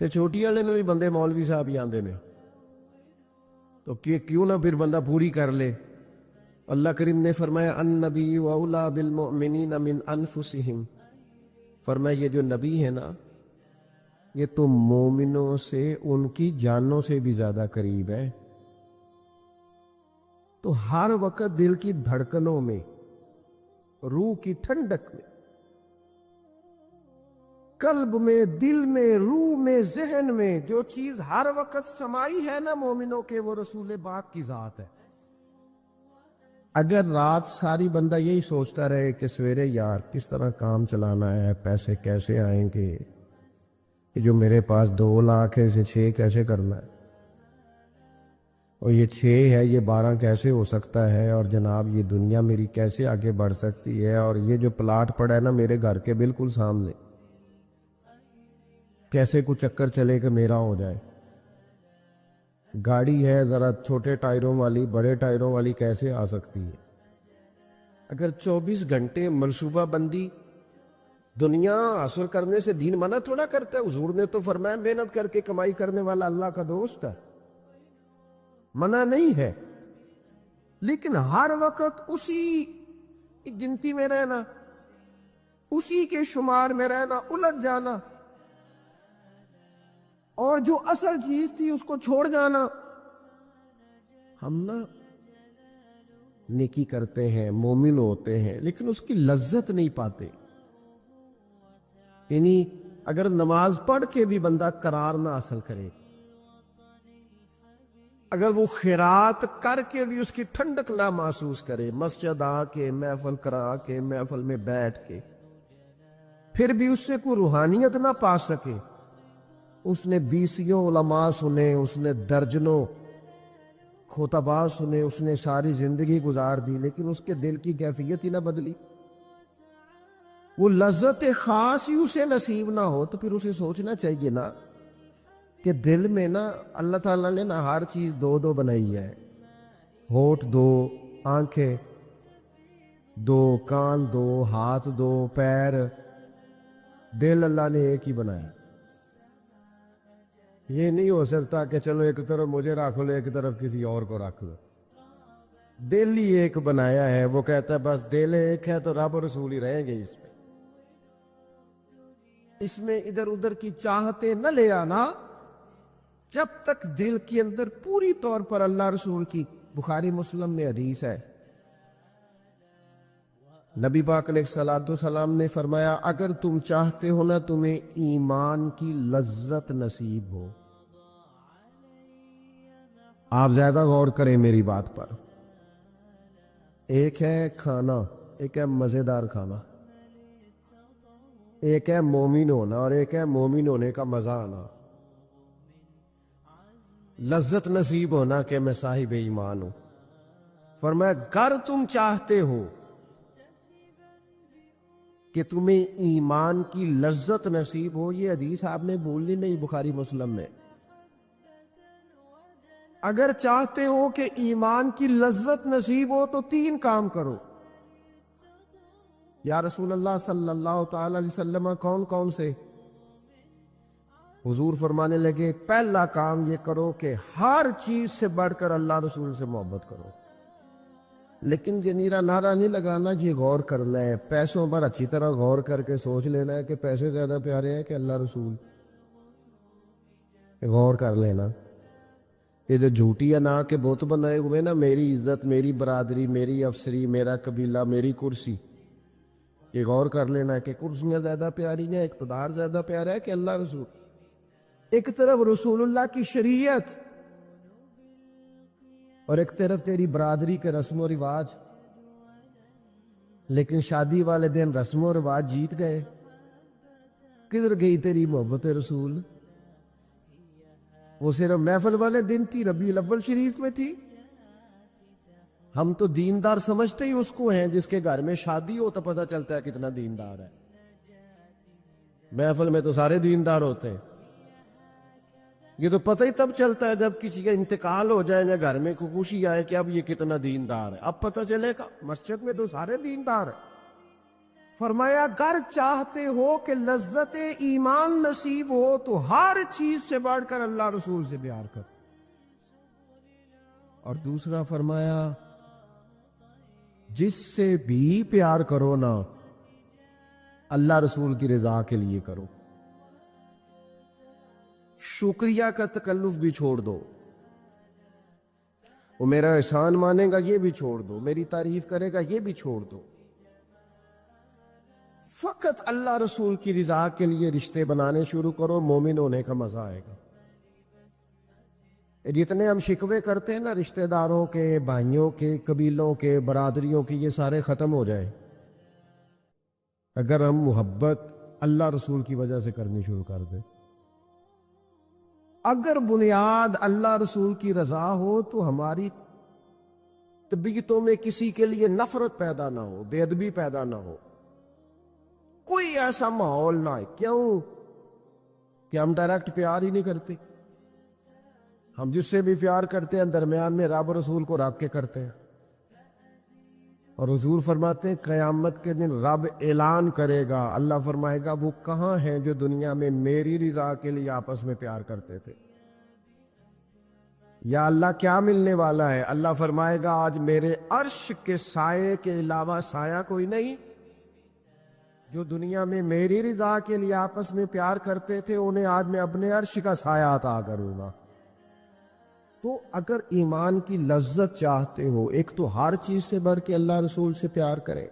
تے چھوٹی والے نوں بھی بندے مولوی صاحب ہی آندے نے، تو کیوں نہ پھر بندہ پوری کر لے۔ اللہ کریم نے فرمایا النبی اولا بالمؤمنین من انفسہم، فرمایا یہ جو نبی ہے نا یہ تو مومنوں سے ان کی جانوں سے بھی زیادہ قریب ہے۔ تو ہر وقت دل کی دھڑکنوں میں، روح کی ٹھنڈک میں، قلب میں، دل میں، روح میں، ذہن میں جو چیز ہر وقت سمائی ہے نا مومنوں کے، وہ رسول پاک کی ذات ہے۔ اگر رات ساری بندہ یہی سوچتا رہے کہ سویرے یار کس طرح کام چلانا ہے، پیسے کیسے آئیں گے، کہ جو میرے پاس 2 لاکھ ہے اسے 6 کیسے کرنا ہے، اور یہ 6 ہے یہ 12 کیسے ہو سکتا ہے، اور جناب یہ دنیا میری کیسے آگے بڑھ سکتی ہے، اور یہ جو پلاٹ پڑا ہے نا میرے گھر کے بالکل سامنے کیسے کچھ چکر چلے کہ میرا ہو جائے، گاڑی ہے ذرا چھوٹے ٹائروں والی بڑے ٹائروں والی کیسے آ سکتی ہے۔ اگر 24 گھنٹے منصوبہ بندی دنیا حاصل کرنے سے دین منع تھوڑا کرتا ہے، حضور نے تو فرمایا محنت کر کے کمائی کرنے والا اللہ کا دوست ہے، منع نہیں ہے، لیکن ہر وقت اسی گنتی میں رہنا، اسی کے شمار میں رہنا، الجھ جانا، اور جو اصل چیز تھی اس کو چھوڑ جانا۔ ہم نا نیکی کرتے ہیں، مومن ہوتے ہیں، لیکن اس کی لذت نہیں پاتے۔ یعنی اگر نماز پڑھ کے بھی بندہ قرار نہ حاصل کرے، اگر وہ خیرات کر کے بھی اس کی ٹھنڈک نہ محسوس کرے، مسجد آ کے، محفل کرا کے، محفل میں بیٹھ کے، پھر بھی اس سے کوئی روحانیت نہ پا سکے، اس نے 20 علماء سنے، اس نے درجنوں خطباء سنے، اس نے ساری زندگی گزار دی، لیکن اس کے دل کی کیفیت ہی نہ بدلی، وہ لذت خاص ہی اسے نصیب نہ ہو، تو پھر اسے سوچنا چاہیے نا کہ دل میں نا اللہ تعالیٰ نے نا ہر چیز 2 بنائی ہے، ہونٹ 2، آنکھیں 2، کان 2، ہاتھ 2، پیر، دل اللہ نے ایک ہی بنایا۔ یہ نہیں ہو سکتا کہ چلو ایک طرف مجھے رکھ لو ایک طرف کسی اور کو رکھ لو، دل ہی ایک بنایا ہے۔ وہ کہتا ہے بس دل ایک ہے تو رب و رسول ہی رہیں گے، اس میں ادھر ادھر کی چاہتے نہ لے آنا، جب تک دل کے اندر پوری طور پر اللہ رسول کی، بخاری مسلم میں حدیث ہے، نبی پاک علیہ الصلوۃ والسلام نے فرمایا اگر تم چاہتے ہو نا تمہیں ایمان کی لذت نصیب ہو، آپ زیادہ غور کریں میری بات پر، ایک ہے کھانا، ایک ہے مزیدار کھانا، ایک ہے مومن ہونا، اور ایک ہے مومن ہونے کا مزہ آنا، لذت نصیب ہونا کہ میں صاحب ایمان ہوں۔ فرمایا اگر تم چاہتے ہو کہ تمہیں ایمان کی لذت نصیب ہو، یہ حدیث آپ نے بولنی نہیں، بخاری مسلم میں، اگر چاہتے ہو کہ ایمان کی لذت نصیب ہو تو 3 کام کرو۔ یا رسول اللہ صلی اللہ تعالی علیہ وسلم کون کون سے؟ حضور فرمانے لگے پہلا کام یہ کرو کہ ہر چیز سے بڑھ کر اللہ رسول سے محبت کرو۔ لیکن جنیرا نعرہ نہیں لگانا، یہ غور کرنا ہے، پیسوں پر اچھی طرح غور کر کے سوچ لینا ہے کہ پیسے زیادہ پیارے ہیں کہ اللہ رسول، غور کر لینا۔ یہ جو جھوٹی انا کے بت بنائے ہوئے نا، میری عزت، میری برادری، میری افسری، میرا قبیلہ، میری کرسی، یہ غور کر لینا ہے کہ کرسیاں زیادہ پیاری ہیں، اقتدار زیادہ پیارا ہے کہ اللہ رسول۔ ایک طرف رسول اللہ کی شریعت اور ایک طرف تیری برادری کے رسم و رواج، لیکن شادی والے دن رسم و رواج جیت گئے، کدھر گئی تیری محبت رسول؟ وہ صرف محفل والے دن تھی، ربیع الاول شریف میں تھی۔ ہم تو دیندار سمجھتے ہی اس کو ہیں جس کے گھر میں شادی ہو تو پتہ چلتا ہے کتنا دیندار ہے، محفل میں تو سارے دیندار ہوتے ہیں، یہ تو پتہ ہی تب چلتا ہے جب کسی کا انتقال ہو جائے یا گھر میں کوئی خوشی آئے کہ اب یہ کتنا دیندار ہے، اب پتہ چلے گا۔ مسجد میں تو سارے دیندار ہیں، فرمایا اگر چاہتے ہو کہ لذت ایمان نصیب ہو تو ہر چیز سے بڑھ کر اللہ رسول سے پیار کرو. اور دوسرا فرمایا جس سے بھی پیار کرو نا اللہ رسول کی رضا کے لیے کرو. شکریہ کا تکلف بھی چھوڑ دو. وہ میرا احسان مانے گا یہ بھی چھوڑ دو, میری تعریف کرے گا یہ بھی چھوڑ دو. فقط اللہ رسول کی رضا کے لیے رشتے بنانے شروع کرو, مومن ہونے کا مزہ آئے گا. جتنے ہم شکوے کرتے ہیں نا رشتہ داروں کے, بھائیوں کے, قبیلوں کے, برادریوں کی, یہ سارے ختم ہو جائیں اگر ہم محبت اللہ رسول کی وجہ سے کرنی شروع کر دیں. اگر بنیاد اللہ رسول کی رضا ہو تو ہماری طبیعتوں میں کسی کے لیے نفرت پیدا نہ ہو, بے ادبی پیدا نہ ہو, کوئی ایسا ماحول نہ ہے. کیوں کہ ہم ڈائریکٹ پیار ہی نہیں کرتے. ہم جس سے بھی پیار کرتے ہیں درمیان میں رب رسول کو رکھ کے کرتے ہیں. اور حضور فرماتے ہیں قیامت کے دن رب اعلان کرے گا, اللہ فرمائے گا وہ کہاں ہیں جو دنیا میں میری رضا کے لیے آپس میں پیار کرتے تھے. یا اللہ کیا ملنے والا ہے؟ اللہ فرمائے گا آج میرے عرش کے سائے کے علاوہ سایہ کوئی نہیں. جو دنیا میں میری رضا کے لیے آپس میں پیار کرتے تھے انہیں آج میں اپنے عرش کا سایہ عطا کروں گا. تو اگر ایمان کی لذت چاہتے ہو, ایک تو ہر چیز سے بڑھ کے اللہ رسول سے پیار کریں,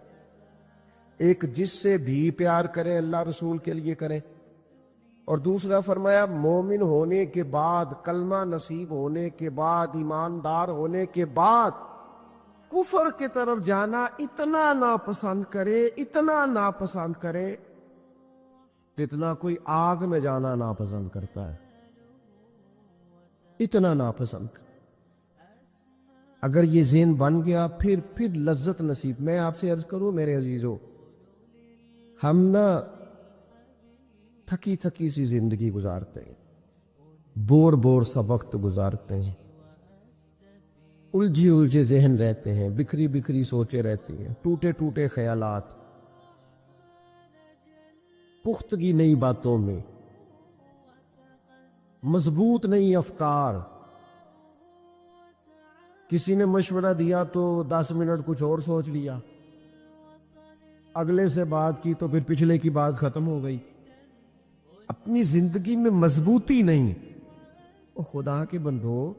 ایک جس سے بھی پیار کرے اللہ رسول کے لیے کریں, اور دوسرا فرمایا مومن ہونے کے بعد, کلمہ نصیب ہونے کے بعد, ایماندار ہونے کے بعد کفر کی طرف جانا اتنا ناپسند کرے, اتنا ناپسند کرے جتنا کوئی آگ میں جانا ناپسند کرتا ہے, اتنا ناپسند. اگر یہ ذہن بن گیا پھر لذت نصیب. میں آپ سے عرض کروں میرے عزیزو, ہم نا تھکی تھکی سی زندگی گزارتے ہیں, بور سا وقت گزارتے ہیں, الجھے ذہن رہتے ہیں, بکھری سوچیں رہتی ہیں, ٹوٹے خیالات, پختگی نئی باتوں میں, مضبوط نہیں افکار. کسی نے مشورہ دیا تو 10 منٹ کچھ اور سوچ لیا, اگلے سے بات کی تو پھر پچھلے کی بات ختم ہو گئی. اپنی زندگی میں مضبوطی نہیں. خدا کے بندو,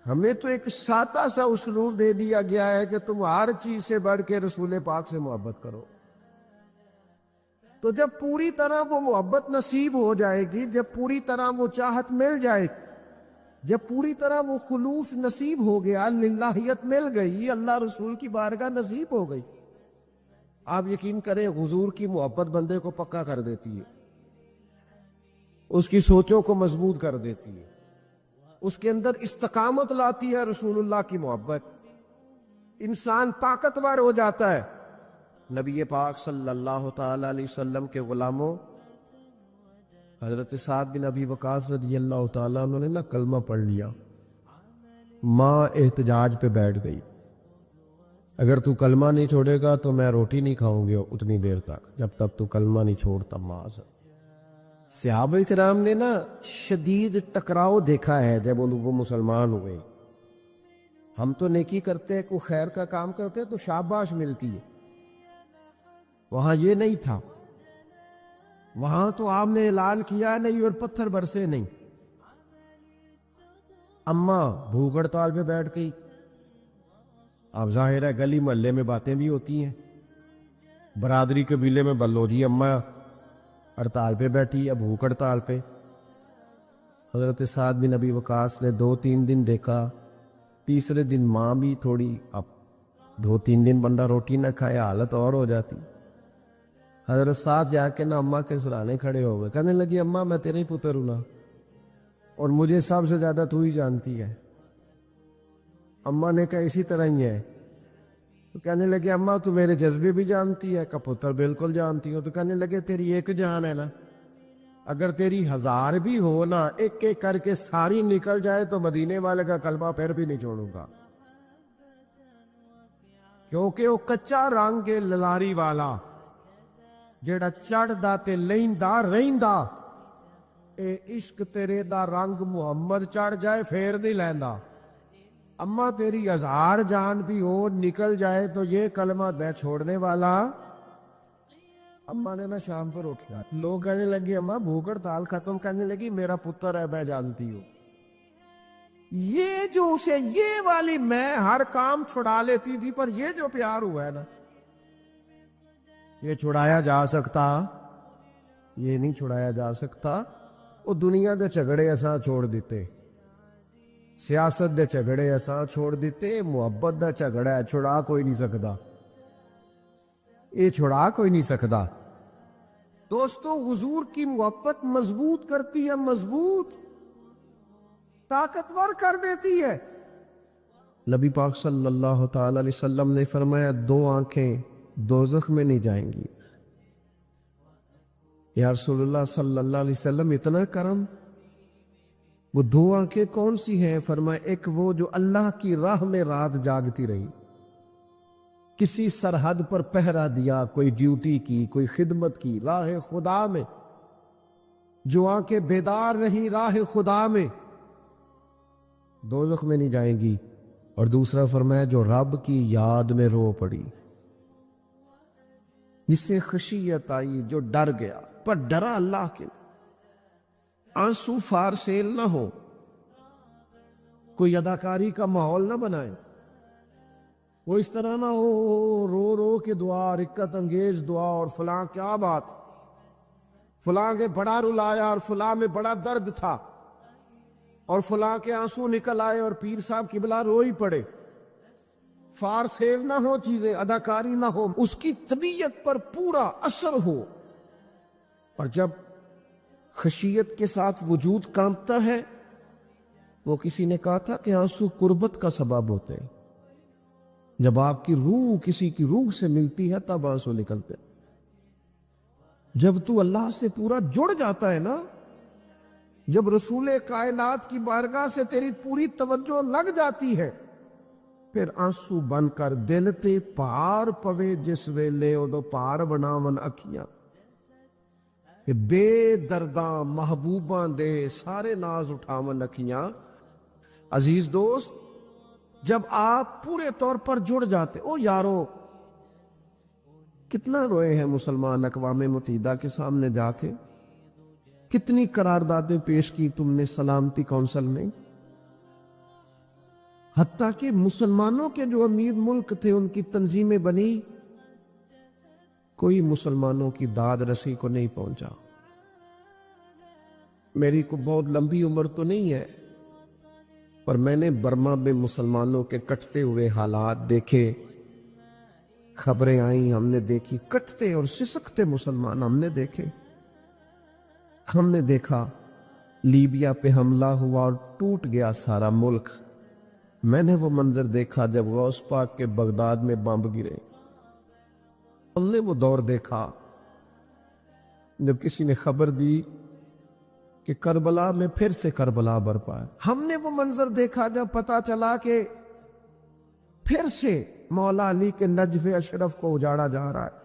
ہمیں تو ایک سادہ سا اسلوب دے دیا گیا ہے کہ تم ہر چیز سے بڑھ کے رسول پاک سے محبت کرو. تو جب پوری طرح وہ محبت نصیب ہو جائے گی, جب پوری طرح وہ چاہت مل جائے گی, جب پوری طرح وہ خلوص نصیب ہو گیا, للہیت مل گئی, اللہ رسول کی بارگاہ نصیب ہو گئی, آپ یقین کریں حضور کی محبت بندے کو پکا کر دیتی ہے, اس کی سوچوں کو مضبوط کر دیتی ہے, اس کے اندر استقامت لاتی ہے رسول اللہ کی محبت. انسان طاقتور ہو جاتا ہے. نبی پاک صلی اللہ تعالی علیہ وسلم کے غلاموں حضرت سعد بن ابی وقاص رضی اللہ تعالیٰ انہوں نے نا کلمہ پڑھ لیا. ماں احتجاج پہ بیٹھ گئی, اگر تو کلمہ نہیں چھوڑے گا تو میں روٹی نہیں کھاؤں گی اتنی دیر تک جب تک تو کلمہ نہیں چھوڑتا. ماں صحابہ کرام نے نا شدید ٹکراؤ دیکھا ہے جب وہ مسلمان ہوئے. ہم تو نیکی کرتے ہیں, کوئی خیر کا کام کرتے ہیں تو شاباش ملتی ہے, وہاں یہ نہیں تھا. وہاں تو آپ نے اعلان کیا نہیں اور پتھر برسے نہیں. اماں بھوک ہڑتال پہ بیٹھ گئی. اب ظاہر ہے گلی محلے میں باتیں بھی ہوتی ہیں, برادری قبیلے میں بلوجی اماں ہڑتال پہ بیٹھی ہے, بھوک ہڑتال پہ. حضرت سعد بن ابی وقاص نے 2-3 دن دیکھا, تیسرے دن ماں بھی تھوڑی, اب 2-3 دن بندہ روٹی نہ کھائے حالت اور ہو جاتی. حضرت سعد جا کے نا اماں کے سرانے کھڑے ہو گئے, کہنے لگی اماں میں تیرے ہی پتر ہوں نا, اور مجھے سب سے زیادہ تو ہی جانتی ہے. اماں نے کہا اسی طرح ہی ہے. تو کہنے لگے اماں تو میرے جذبے بھی جانتی ہے. کہ پتر بالکل جانتی ہو. تو کہنے لگے تیری ایک جان ہے نا, اگر تیری 1000 بھی ہو نا, ایک ایک کر کے ساری نکل جائے تو مدینے والے کا کلمہ پھر بھی نہیں چھوڑوں گا. کیونکہ وہ کچا رنگ ہے للاری والا جیڑا چڑھدا تے لیندا رہندا، اے عشق تیرے دا رنگ محمد چڑھ جائے پھر نہیں لیندا۔ اما تیری ہزار جان بھی ہو نکل جائے تو یہ کلمہ میں چھوڑنے والا۔ اما نے نا شام پر اٹھا، لوگ کہنے لگے اما بھوک ہڑتال ختم، کرنے لگی میرا پتر ہے میں جانتی ہوں، یہ جو اسے یہ والی میں ہر کام چھڑا لیتی تھی، پر یہ جو پیار ہوا ہے نا یہ چھڑایا جا سکتا؟ یہ نہیں چھڑایا جا سکتا۔ وہ دنیا دے جھگڑے ایسا چھوڑ دیتے، سیاست دے جھگڑے ایسا چھوڑ دیتے، محبت دا جھگڑا ہے چھڑا کوئی نہیں سکتا، یہ چھڑا کوئی نہیں سکتا۔ دوستو حضور کی محبت مضبوط کرتی ہے، مضبوط طاقتور کر دیتی ہے۔ نبی پاک صلی اللہ تعالی علیہ وسلم نے فرمایا 2 آنکھیں دوزخ میں نہیں جائیں گی۔ یا رسول اللہ صلی اللہ علیہ وسلم اتنا کرم، وہ 2 آنکھیں کون سی ہیں؟ فرمایا ایک وہ جو اللہ کی راہ میں رات جاگتی رہی، کسی سرحد پر پہرا دیا، کوئی ڈیوٹی کی، کوئی خدمت کی راہ خدا میں، جو آنکھیں بیدار رہی راہ خدا میں، دوزخ میں نہیں جائیں گی۔ اور دوسرا فرمایا جو رب کی یاد میں رو پڑی، جس سے خشیت آئی، جو ڈر گیا، پر ڈرا اللہ کے، آنسو فارسیل نہ ہو، کوئی اداکاری کا ماحول نہ بنائے، وہ اس طرح نہ ہو رو رو کے دعا، رکت انگیز دعا، اور فلاں کیا بات، فلاں کے بڑا رلایا اور فلاں میں بڑا درد تھا اور فلاں کے آنسو نکل آئے اور پیر صاحب قبلہ رو ہی پڑے۔ فارسیل نہ ہو چیزیں، اداکاری نہ ہو، اس کی طبیعت پر پورا اثر ہو۔ اور جب خشیت کے ساتھ وجود کانپتا ہے، وہ کسی نے کہا تھا کہ آنسو قربت کا سبب ہوتے ہیں، جب آپ کی روح کسی کی روح سے ملتی ہے تب آنسو نکلتے ہیں۔ جب تو اللہ سے پورا جڑ جاتا ہے نا، جب رسول کائنات کی بارگاہ سے تیری پوری توجہ لگ جاتی ہے، پھر آنسو بن کر دل تے پار پوے، جس ویلے ادو پار بناون اکھیاں، بے درداں محبوباں دے سارے ناز اٹھاون اکھیاں۔ عزیز دوست، جب آپ پورے طور پر جڑ جاتے، او یارو کتنا روئے ہیں مسلمان اقوام متحدہ کے سامنے جا کے، کتنی قراردادیں پیش کی تم نے سلامتی کونسل میں، حتیٰ کہ مسلمانوں کے جو امیر ملک تھے ان کی تنظیمیں بنی، کوئی مسلمانوں کی داد رسی کو نہیں پہنچا۔ میری کو بہت لمبی عمر تو نہیں ہے، پر میں نے برما میں مسلمانوں کے کٹتے ہوئے حالات دیکھے، خبریں آئیں، ہم نے دیکھی کٹتے اور سسکتے مسلمان ہم نے دیکھے۔ ہم نے دیکھا لیبیا پہ حملہ ہوا اور ٹوٹ گیا سارا ملک۔ میں نے وہ منظر دیکھا جب غوث پاک کے بغداد میں بمب گرے۔ ہم نے وہ دور دیکھا جب کسی نے خبر دی کہ کربلا میں پھر سے کربلا برپا ہے۔ ہم نے وہ منظر دیکھا جب پتا چلا کہ پھر سے مولا علی کے نجف اشرف کو اجاڑا جا رہا ہے۔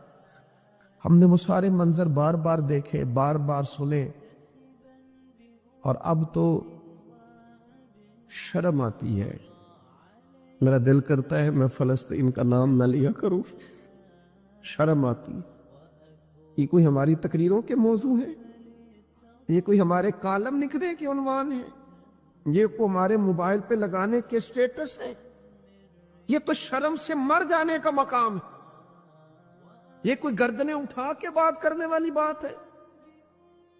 ہم نے وہ سارے منظر بار بار دیکھے، بار بار سنے، اور اب تو شرم آتی ہے، میرا دل کرتا ہے میں فلسطین کا نام نہ لیا کروں، شرم آتی۔ یہ کوئی ہماری تقریروں کے موضوع ہے؟ یہ کوئی ہمارے کالم نکلے کے عنوان ہے؟ یہ کوئی ہمارے موبائل پہ لگانے کے سٹیٹس ہے؟ یہ تو شرم سے مر جانے کا مقام ہے۔ یہ کوئی گردنیں اٹھا کے بات کرنے والی بات ہے؟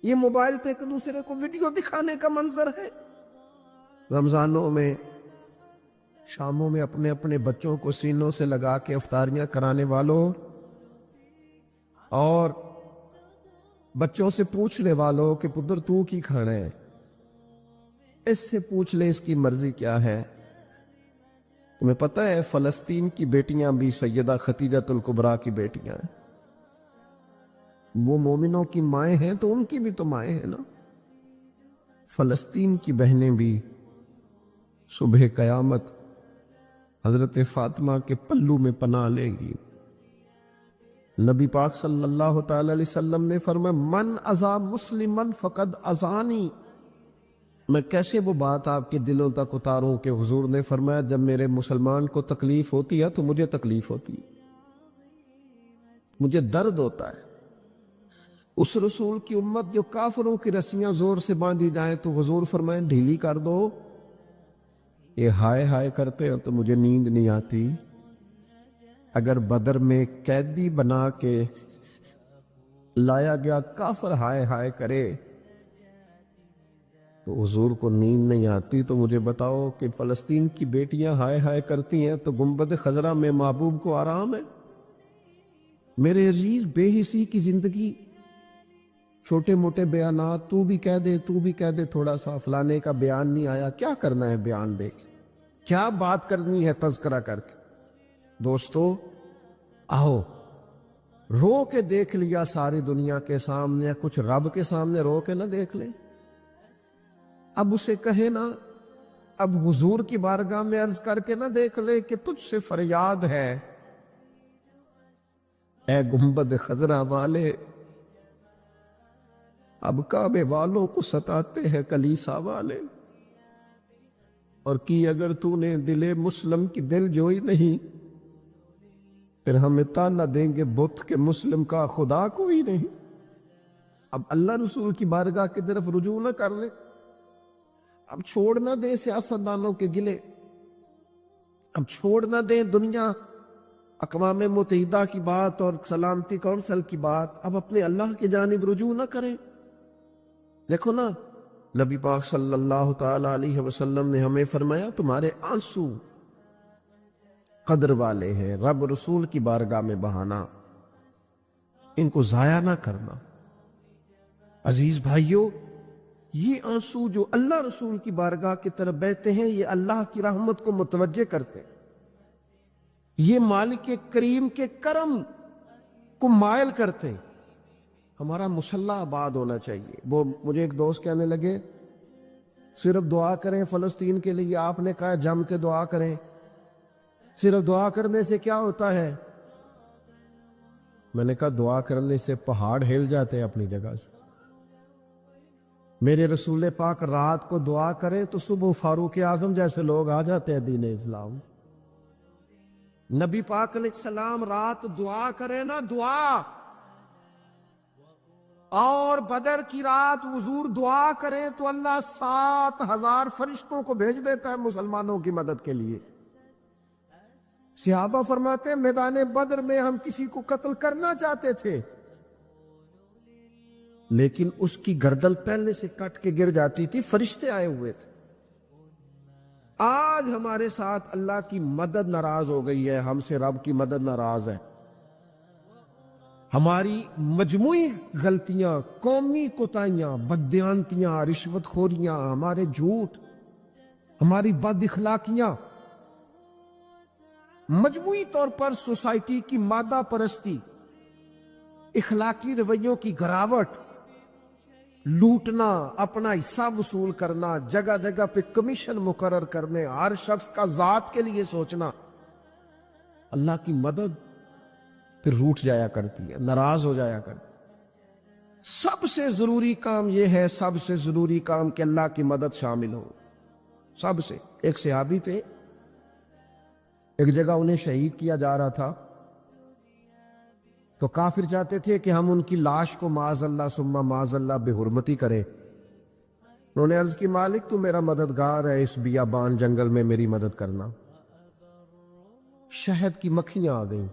یہ موبائل پہ ایک دوسرے کو ویڈیو دکھانے کا منظر ہے؟ رمضانوں میں، شاموں میں اپنے اپنے بچوں کو سینوں سے لگا کے افطاریاں کرانے والوں، اور بچوں سے پوچھنے والوں کہ پتر تو کی کھانا ہے، اس سے پوچھ لے اس کی مرضی کیا ہے۔ تمہیں پتہ ہے فلسطین کی بیٹیاں بھی سیدہ خدیجہ الکبریٰ کی بیٹیاں ہیں، وہ مومنوں کی مائیں ہیں تو ان کی بھی تو مائیں ہیں نا۔ فلسطین کی بہنیں بھی صبح قیامت حضرت فاطمہ کے پلو میں پناہ لے گی۔ نبی پاک صلی اللہ تعالی علیہ وسلم نے فرمایا من اذا مسلمن فقد اذانی۔ میں کیسے وہ بات آپ کے دلوں تک اتاروں کہ حضور نے فرمایا جب میرے مسلمان کو تکلیف ہوتی ہے تو مجھے تکلیف ہوتی ہے، مجھے درد ہوتا ہے۔ اس رسول کی امت جو کافروں کی رسیاں زور سے باندھی جائیں تو حضور فرمائیں ڈھیلی کر دو، یہ ہائے ہائے کرتے ہو تو مجھے نیند نہیں آتی۔ اگر بدر میں قیدی بنا کے لایا گیا کافر ہائے ہائے کرے تو حضور کو نیند نہیں آتی، تو مجھے بتاؤ کہ فلسطین کی بیٹیاں ہائے ہائے کرتی ہیں تو گنبد خضرا میں محبوب کو آرام ہے؟ میرے عزیز، بے حسی کی زندگی، چھوٹے موٹے بیانات، تو بھی کہہ دے تھوڑا سا فلانے کا بیان نہیں آیا، کیا کرنا ہے بیان دے کے، کیا بات کرنی ہے تذکرہ کر کے؟ دوستو آؤ، رو کے دیکھ لیا ساری دنیا کے سامنے، کچھ رب کے سامنے رو کے نہ دیکھ لیں؟ اب اسے کہے نا، اب حضور کی بارگاہ میں عرض کر کے نہ دیکھ لے کہ تجھ سے فریاد ہے اے گنبد خضرا والے، اب کعبے والوں کو ستاتے ہیں کلیسا والے، اور کی اگر تو نے دل مسلم کی دل جوئی نہیں، پھر ہمیں تانا دیں گے بت کے مسلم کا خدا کوئی نہیں۔ اب اللہ رسول کی بارگاہ کی طرف رجوع نہ کر لے، اب چھوڑ نہ دیں سیاستدانوں کے گلے، اب چھوڑ نہ دیں دنیا اقوام متحدہ کی بات اور سلامتی کونسل کی بات، اب اپنے اللہ کی جانب رجوع نہ کریں۔ دیکھو نا، نبی پاک صلی اللہ تعالی علیہ وسلم نے ہمیں فرمایا تمہارے آنسو قدر والے ہیں، رب رسول کی بارگاہ میں بہانا، ان کو ضائع نہ کرنا۔ عزیز بھائیو، یہ آنسو جو اللہ رسول کی بارگاہ کی طرف بہتے ہیں، یہ اللہ کی رحمت کو متوجہ کرتے ہیں، یہ مالک کریم کے کرم کو مائل کرتے ہیں۔ ہمارا مسلح آباد ہونا چاہیے۔ وہ مجھے ایک دوست کہنے لگے صرف دعا کریں فلسطین کے لیے، آپ نے کہا جم کے دعا کریں، صرف دعا کرنے سے کیا ہوتا ہے؟ میں نے کہا دعا کرنے سے پہاڑ ہل جاتے ہیں اپنی جگہ سے۔ میرے رسول پاک رات کو دعا کریں تو صبح فاروق اعظم جیسے لوگ آ جاتے ہیں دین اسلام۔ نبی پاک علیہ السلام رات دعا کریں نا، دعا، اور بدر کی رات حضور دعا کریں تو اللہ 7,000 فرشتوں کو بھیج دیتا ہے مسلمانوں کی مدد کے لیے۔ صحابہ فرماتے ہیں میدان بدر میں ہم کسی کو قتل کرنا چاہتے تھے، لیکن اس کی گردن پہلے سے کٹ کے گر جاتی تھی، فرشتے آئے ہوئے تھے۔ آج ہمارے ساتھ اللہ کی مدد ناراض ہو گئی ہے، ہم سے رب کی مدد ناراض ہے۔ ہماری مجموعی غلطیاں، قومی کوتاہیاں، بددیانتیاں، رشوت خوریاں، ہمارے جھوٹ، ہماری بد اخلاقیاں، مجموعی طور پر سوسائٹی کی مادہ پرستی، اخلاقی رویوں کی گراوٹ، لوٹنا، اپنا حصہ وصول کرنا، جگہ جگہ پہ کمیشن مقرر کرنے، ہر شخص کا ذات کے لیے سوچنا، اللہ کی مدد پھر روٹ جایا کرتی ہے، ناراض ہو جایا کرتی ہے۔ سب سے ضروری کام یہ ہے، سب سے ضروری کام کہ اللہ کی مدد شامل ہو۔ سب سے، ایک صحابی تھے، ایک جگہ انہیں شہید کیا جا رہا تھا، تو کافر چاہتے تھے کہ ہم ان کی لاش کو معاذ اللہ ثم معاذ اللہ بے حرمتی کریں۔ انہوں نے عرض کی مالک تو میرا مددگار ہے، اس بیابان جنگل میں میری مدد کرنا۔ شہد کی مکھیاں آ گئیں،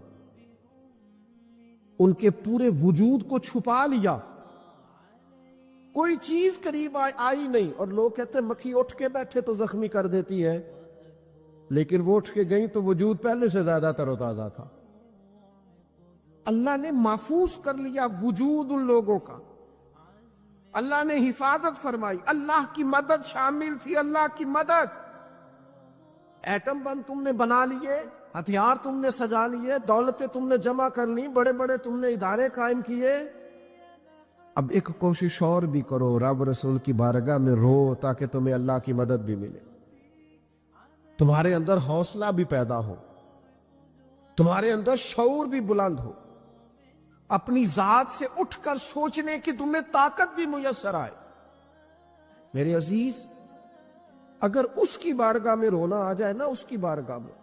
ان کے پورے وجود کو چھپا لیا، کوئی چیز قریب آئی نہیں، اور لوگ کہتے ہیں مکھی اٹھ کے بیٹھے تو زخمی کر دیتی ہے، لیکن وہ اٹھ کے گئیں تو وجود پہلے سے زیادہ تر و تازہ تھا۔ اللہ نے محفوظ کر لیا وجود ان لوگوں کا، اللہ نے حفاظت فرمائی، اللہ کی مدد شامل تھی، اللہ کی مدد۔ ایٹم بم تم نے بنا لیے، ہتھیار تم نے سجا لیے، دولتیں تم نے جمع کر لی، بڑے بڑے تم نے ادارے قائم کیے، اب ایک کوشش اور بھی کرو، رب رسول کی بارگاہ میں رو تاکہ تمہیں اللہ کی مدد بھی ملے۔ تمہارے اندر حوصلہ بھی پیدا ہو، تمہارے اندر شعور بھی بلند ہو، اپنی ذات سے اٹھ کر سوچنے کی تمہیں طاقت بھی میسر آئے۔ میرے عزیز، اگر اس کی بارگاہ میں رونا آ جائے نا، اس کی بارگاہ میں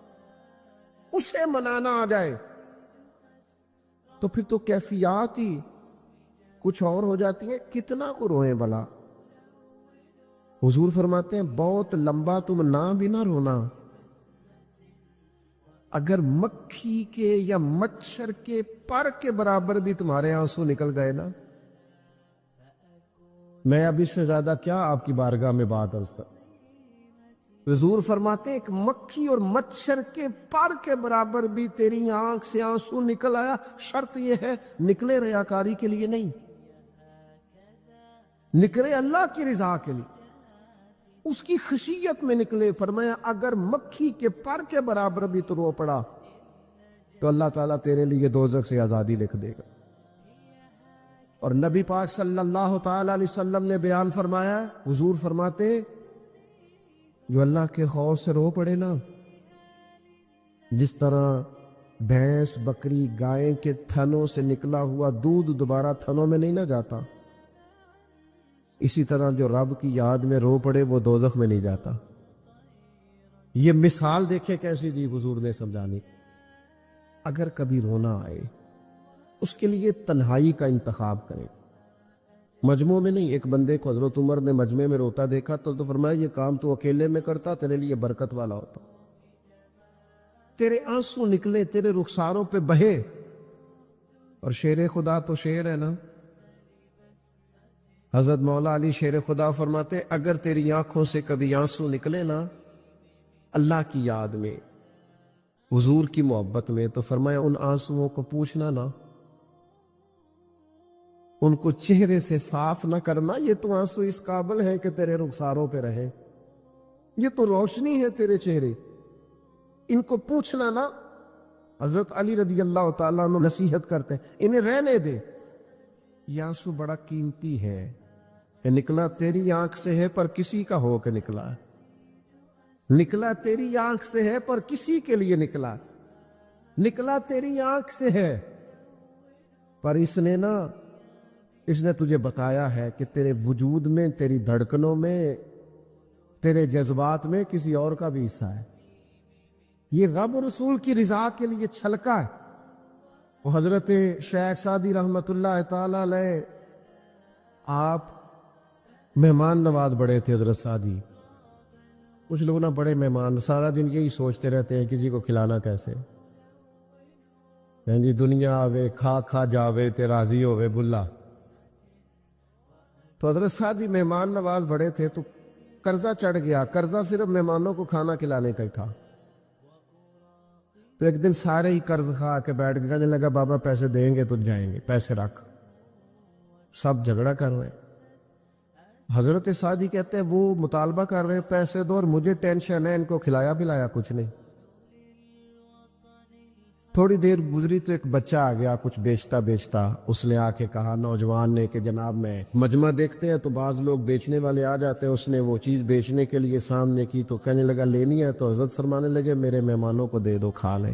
اسے منانا آ جائے، تو پھر تو کیفیات ہی کچھ اور ہو جاتی ہیں۔ کتنا کو روئیں بلا؟ حضور فرماتے ہیں بہت لمبا تم نہ بھی نہ رونا، اگر مکھی کے یا مچھر کے پر کے برابر بھی تمہارے آنسو نکل گئے نا، میں اب اس سے زیادہ کیا آپ کی بارگاہ میں بات عرض کروں۔ حضور فرماتے ہیں ایک مکھی اور مچھر کے پر کے برابر بھی تیری آنکھ سے آنسو نکل آیا، شرط یہ ہے نکلے ریاکاری کے لیے نہیں، نکلے اللہ کی رضا کے لیے، اس کی خشیت میں نکلے۔ فرمایا اگر مکھی کے پر کے برابر بھی تو رو پڑا تو اللہ تعالیٰ تیرے لیے دوزخ سے آزادی لکھ دے گا۔ اور نبی پاک صلی اللہ تعالیٰ علیہ وسلم نے بیان فرمایا، حضور فرماتے جو اللہ کے خوف سے رو پڑے نا، جس طرح بھینس بکری گائے کے تھنوں سے نکلا ہوا دودھ دوبارہ تھنوں میں نہیں نہ جاتا، اسی طرح جو رب کی یاد میں رو پڑے وہ دوزخ میں نہیں جاتا۔ یہ مثال دیکھے کیسی دی حضور نے سمجھانے۔ اگر کبھی رونا آئے اس کے لیے تنہائی کا انتخاب کریں، مجموع میں نہیں۔ ایک بندے کو حضرت عمر نے مجمع میں روتا دیکھا تو فرمایا یہ کام تو اکیلے میں کرتا تیرے لیے برکت والا ہوتا، تیرے آنسو نکلے تیرے رخساروں پہ بہے۔ اور شیر خدا تو شیر ہے نا، حضرت مولا علی شیر خدا فرماتے اگر تیری آنکھوں سے کبھی آنسو نکلے نا اللہ کی یاد میں، حضور کی محبت میں، تو فرمایا ان آنسوؤں کو پوچھنا نا، ان کو چہرے سے صاف نہ کرنا، یہ تو آنسو اس قابل ہے کہ تیرے رخساروں پہ رہے، یہ تو روشنی ہے تیرے چہرے، ان کو پوچھنا نا۔ حضرت علی رضی اللہ تعالیٰ عنہ نصیحت کرتے ہیں انہیں رہنے دے، یہ آنسو بڑا قیمتی ہے، یہ نکلا تیری آنکھ سے ہے پر کسی کا ہو کے نکلا ہے، نکلا تیری آنکھ سے ہے پر کسی کے لیے نکلا، نکلا تیری آنکھ سے ہے پر اس نے تجھے بتایا ہے کہ تیرے وجود میں، تیری دھڑکنوں میں، تیرے جذبات میں کسی اور کا بھی حصہ ہے۔ یہ رب رسول کی رضا کے لیے چھلکا ہے۔ وہ حضرت شیخ سعدی رحمت اللہ تعالی علیہ، آپ مہمان نواز بڑے تھے حضرت سعدی۔ کچھ لوگ نا بڑے مہمان، سارا دن یہی سوچتے رہتے ہیں کسی کو کھلانا کیسے، یعنی دنیا آوے کھا کھا جاوے تے راضی ہووے بلا۔ تو حضرت سعدی مہمان نواز بڑے تھے تو قرضہ چڑھ گیا، قرضہ صرف مہمانوں کو کھانا کھلانے کا ہی تھا۔ تو ایک دن سارے ہی قرض کھا کے بیٹھ گئے، کہنے لگا بابا پیسے دیں گے تو جائیں گے، پیسے رکھ۔ سب جھگڑا کر رہے ہیں۔ حضرت سعدی کہتے ہیں وہ مطالبہ کر رہے ہیں پیسے دو اور مجھے ٹینشن ہے، ان کو کھلایا پلایا کچھ نہیں۔ تھوڑی دیر گزری تو ایک بچہ آ گیا کچھ بیچتا، اس نے آ کے کہا نوجوان نے کہ جناب میں مجمع دیکھتے ہیں تو بعض لوگ بیچنے والے آ جاتے ہیں، اس نے وہ چیز بیچنے کے لیے سامنے کی تو کہنے لگا لینی ہے، تو حضرت فرمانے لگے میرے مہمانوں کو دے دو کھا لیں۔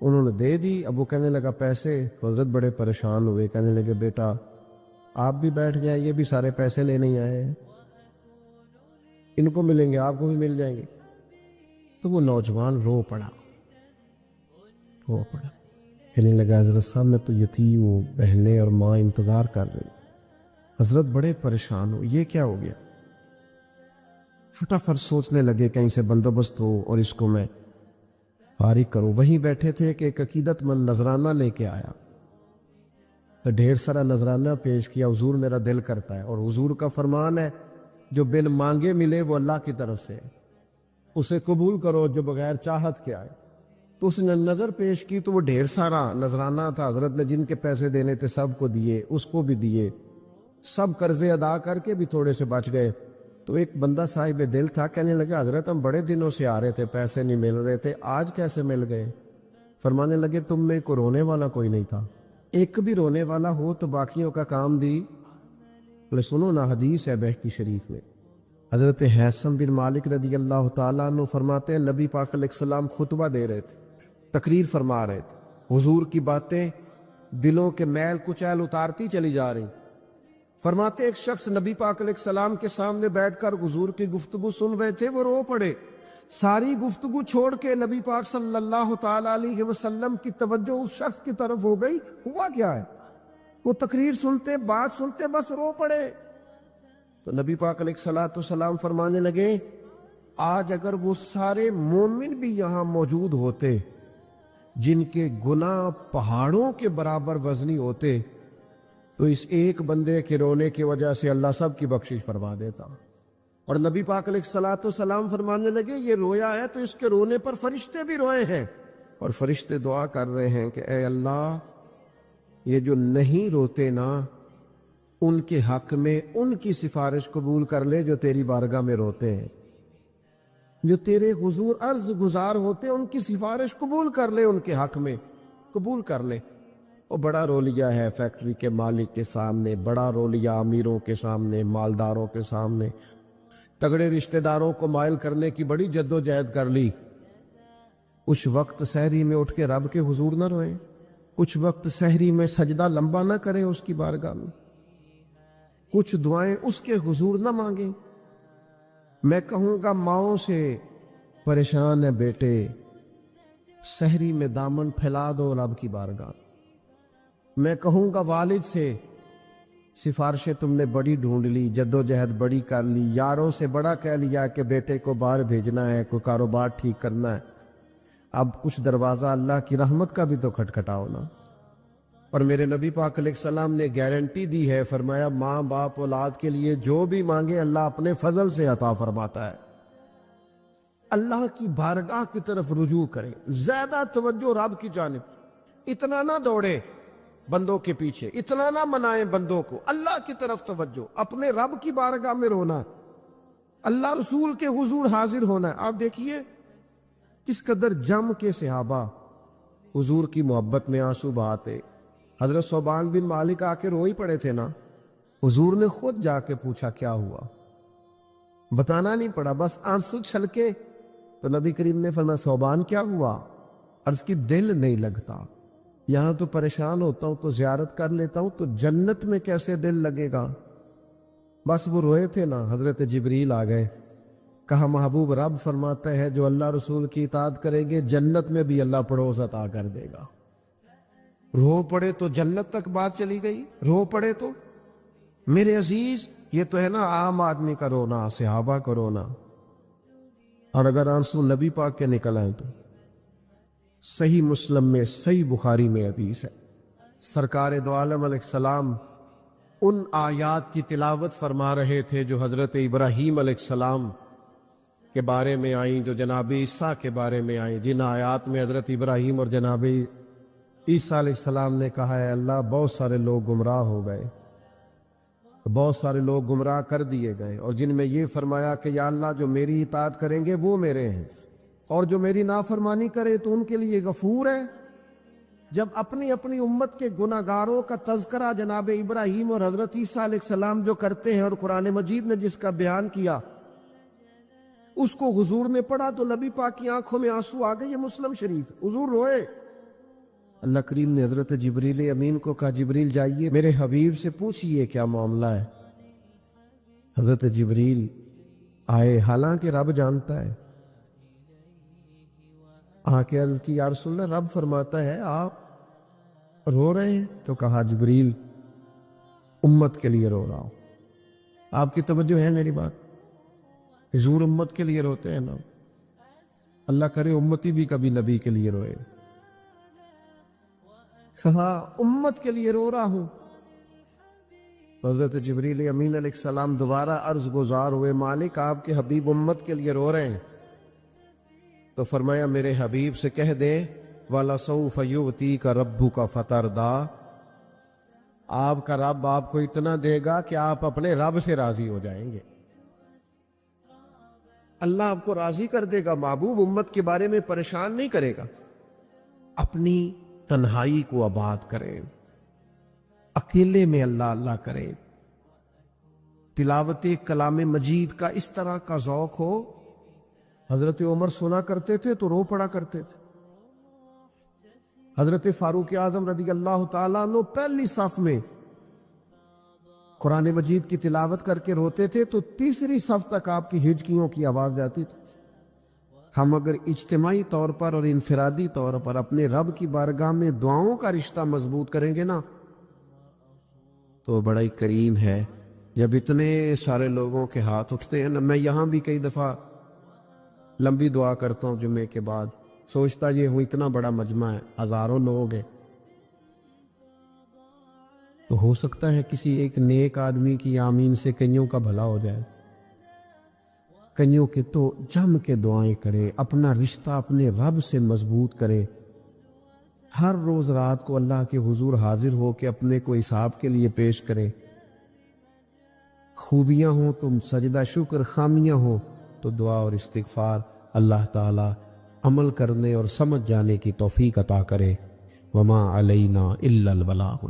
انہوں نے دے دی۔ اب وہ کہنے لگا پیسے، تو حضرت بڑے پریشان ہوئے، کہنے لگے بیٹا آپ بھی بیٹھ جائیں، یہ بھی سارے پیسے لینے ہی آئے ہیں، ان کو ملیں گے آپ کو بھی مل جائیں گے۔ تو وہ نوجوان رو پڑا، کہنے لگا حضرت صاحب میں تو یتیم ہوں، بہنیں اور ماں انتظار کر رہی۔ حضرت بڑے پریشان ہو، یہ کیا ہو گیا؟ فٹافٹ سوچنے لگے کہیں سے بندوبست ہو اور اس کو میں فارغ کروں۔ وہیں بیٹھے تھے کہ ایک عقیدت مند نذرانہ لے کے آیا، ڈھیر سارا نذرانہ پیش کیا، حضور میرا دل کرتا ہے، اور حضور کا فرمان ہے جو بن مانگے ملے وہ اللہ کی طرف سے، اسے قبول کرو جو بغیر چاہت کے آئے۔ تو اس نے نظر پیش کی تو وہ ڈھیر سارا نذرانہ تھا، حضرت نے جن کے پیسے دینے تھے سب کو دیے، اس کو بھی دیے، سب قرضے ادا کر کے بھی تھوڑے سے بچ گئے۔ تو ایک بندہ صاحب دل تھا، کہنے لگا حضرت ہم بڑے دنوں سے آ رہے تھے، پیسے نہیں مل رہے تھے، آج کیسے مل گئے؟ فرمانے لگے تم میں کو رونے والا کوئی نہیں تھا، ایک بھی رونے والا ہو تو باقیوں کا کام بھی۔ بولے سنو نا، حدیث ہے بہقی شریف میں، حضرت حیثم بن مالک رضی اللہ تعالیٰ عنہ فرماتے ہیں نبی پاک علیہ السلام خطبہ دے رہے تھے، تقریر فرما رہے تھے، حضور کی باتیں دلوں کے میل کچیل اتارتی چلی جا رہی۔ فرماتے ایک شخص نبی پاک علیہ السلام کے سامنے بیٹھ کر حضور کی گفتگو سن رہے تھے، وہ رو پڑے، ساری گفتگو چھوڑ کے نبی پاک صلی اللہ تعالیٰ علیہ وسلم کی توجہ اس شخص کی طرف ہو گئی۔ ہوا کیا ہے؟ وہ تقریر سنتے، بات سنتے، بس رو پڑے۔ تو نبی پاک علیہ الصلوۃ والسلام فرمانے لگے آج اگر وہ سارے مومن بھی یہاں موجود ہوتے جن کے گناہ پہاڑوں کے برابر وزنی ہوتے تو اس ایک بندے کے رونے کی وجہ سے اللہ سب کی بخشش فرما دیتا۔ اور نبی پاک علیہ الصلوۃ والسلام فرمانے لگے یہ رویا ہے تو اس کے رونے پر فرشتے بھی روئے ہیں، اور فرشتے دعا کر رہے ہیں کہ اے اللہ یہ جو نہیں روتے نا ان کے حق میں ان کی سفارش قبول کر لے جو تیری بارگاہ میں روتے ہیں، جو تیرے حضور عرض گزار ہوتے ہیں ان کی سفارش قبول کر لے، ان کے حق میں قبول کر لے۔ وہ بڑا رو لیا ہے فیکٹری کے مالک کے سامنے، بڑا رو لیا امیروں کے سامنے، مالداروں کے سامنے، تگڑے رشتہ داروں کو مائل کرنے کی بڑی جد و جہد کر لی۔ کچھ وقت سحری میں اٹھ کے رب کے حضور نہ روئیں، کچھ وقت سحری میں سجدہ لمبا نہ کریں اس کی بارگاہ میں، کچھ دعائیں اس کے حضور نہ مانگیں۔ میں کہوں گا ماؤں سے پریشان ہے بیٹے، سحری میں دامن پھیلا دو رب کی بارگاہ۔ میں کہوں گا والد سے سفارشیں تم نے بڑی ڈھونڈ لی، جد و جہد بڑی کر لی، یاروں سے بڑا کہہ لیا کہ بیٹے کو باہر بھیجنا ہے، کوئی کاروبار ٹھیک کرنا ہے، اب کچھ دروازہ اللہ کی رحمت کا بھی تو کھٹکھٹاؤ نا۔ اور میرے نبی پاک علیہ السلام نے گارنٹی دی ہے، فرمایا ماں باپ اولاد کے لیے جو بھی مانگے اللہ اپنے فضل سے عطا فرماتا ہے۔ اللہ کی بارگاہ کی طرف رجوع کریں، زیادہ توجہ رب کی جانب، اتنا نہ دوڑے بندوں کے پیچھے، اتنا نہ منائیں بندوں کو، اللہ کی طرف توجہ، اپنے رب کی بارگاہ میں رونا، اللہ رسول کے حضور حاضر ہونا ہے۔ آپ دیکھیے کس قدر جم کے صحابہ حضور کی محبت میں آنسو بہاتے۔ حضرت ثوبان بن مالک آ کے رو ہی پڑے تھے نا، حضور نے خود جا کے پوچھا کیا ہوا، بتانا نہیں پڑا، بس آنسو چھلکے۔ تو نبی کریم نے فرمایا ثوبان کیا ہوا؟ عرض کی دل نہیں لگتا، یہاں تو پریشان ہوتا ہوں تو زیارت کر لیتا ہوں، تو جنت میں کیسے دل لگے گا؟ بس وہ روئے تھے نا، حضرت جبریل آ گئے، کہا محبوب رب فرماتا ہے جو اللہ رسول کی اطاعت کریں گے جنت میں بھی اللہ پڑوس عطا کر دے گا۔ رو پڑے تو جنت تک بات چلی گئی، رو پڑے تو میرے عزیز یہ تو ہے نا عام آدمی کا رونا، صحابہ کا رونا۔ اور اگر آنسو نبی پاک کے نکل آئیں تو صحیح مسلم میں، صحیح بخاری میں حدیث ہے، سرکار دو عالم علیہ السلام ان آیات کی تلاوت فرما رہے تھے جو حضرت ابراہیم علیہ السلام کے بارے میں آئیں، جو جناب عیسیٰ کے بارے میں آئیں، جن آیات میں حضرت ابراہیم اور جناب عیسیٰ علیہ السلام نے کہا ہے اللہ بہت سارے لوگ گمراہ ہو گئے، بہت سارے لوگ گمراہ کر دیے گئے، اور جن میں یہ فرمایا کہ یا اللہ جو میری اطاعت کریں گے وہ میرے ہیں، اور جو میری نافرمانی کرے تو ان کے لیے غفور ہے۔ جب اپنی اپنی امت کے گناہ گاروں کا تذکرہ جناب ابراہیم اور حضرت عیسیٰ علیہ السلام جو کرتے ہیں، اور قرآن مجید نے جس کا بیان کیا اس کو حضور نے پڑھا تو نبی پاک کی آنکھوں میں آنسو آ گئے۔ یہ مسلم شریف، حضور روئے۔ اللہ کریم نے حضرت جبریل امین کو کہا جبریل جائیے میرے حبیب سے پوچھئے کیا معاملہ ہے۔ حضرت جبریل آئے، حالانکہ رب جانتا ہے، آ کے عرض کی یا رسول اللہ رب فرماتا ہے آپ رو رہے ہیں؟ تو کہا جبریل امت کے لیے رو رہا ہوں۔ آپ کی توجہ ہے میری بات؟ حضور امت کے لیے روتے ہیں نا، اللہ کرے امتی بھی کبھی نبی کے لیے روئے۔ کہا امت کے لیے رو رہا ہوں۔ حضرت جبریل امین علیہ السلام دوبارہ عرض گزار ہوئے مالک آپ کے حبیب امت کے لیے رو رہے ہیں، تو فرمایا میرے حبیب سے کہہ دے وَلَسَوْفَ يُؤْتِيكَ رَبُّكَ فَتَرْضَىٰ، آپ کا رب آپ کو اتنا دے گا کہ آپ اپنے رب سے راضی ہو جائیں گے۔ اللہ آپ کو راضی کر دے گا، محبوب امت کے بارے میں پریشان نہیں کرے گا۔ اپنی تنہائی کو آباد کریں، اکیلے میں اللہ اللہ کریں، تلاوت کلام مجید کا اس طرح کا ذوق ہو، حضرت عمر سنا کرتے تھے تو رو پڑا کرتے تھے، حضرت فاروق اعظم رضی اللہ تعالیٰ عنہ پہلی صف میں قرآن مجید کی تلاوت کر کے روتے تھے تو تیسری صف تک آپ کی ہچکیوں کی آواز جاتی تھی۔ ہم اگر اجتماعی طور پر اور انفرادی طور پر اپنے رب کی بارگاہ میں دعاؤں کا رشتہ مضبوط کریں گے نا تو بڑا ہی کریم ہے۔ جب اتنے سارے لوگوں کے ہاتھ اٹھتے ہیں نا، میں یہاں بھی کئی دفعہ لمبی دعا کرتا ہوں جمعے کے بعد، سوچتا یہ ہوں اتنا بڑا مجمع ہے، ہزاروں لوگ ہیں، تو ہو سکتا ہے کسی ایک نیک آدمی کی آمین سے کئیوں کا بھلا ہو جائے، کئیوں کے تو جم کے دعائیں کرے، اپنا رشتہ اپنے رب سے مضبوط کرے، ہر روز رات کو اللہ کے حضور حاضر ہو کے اپنے کو حساب کے لیے پیش کرے، خوبیاں ہوں تو سجدہ شکر، خامیاں ہوں تو دعا اور استغفار۔ اللہ تعالی عمل کرنے اور سمجھ جانے کی توفیق عطا کرے۔ وما علینا الا البلاغ۔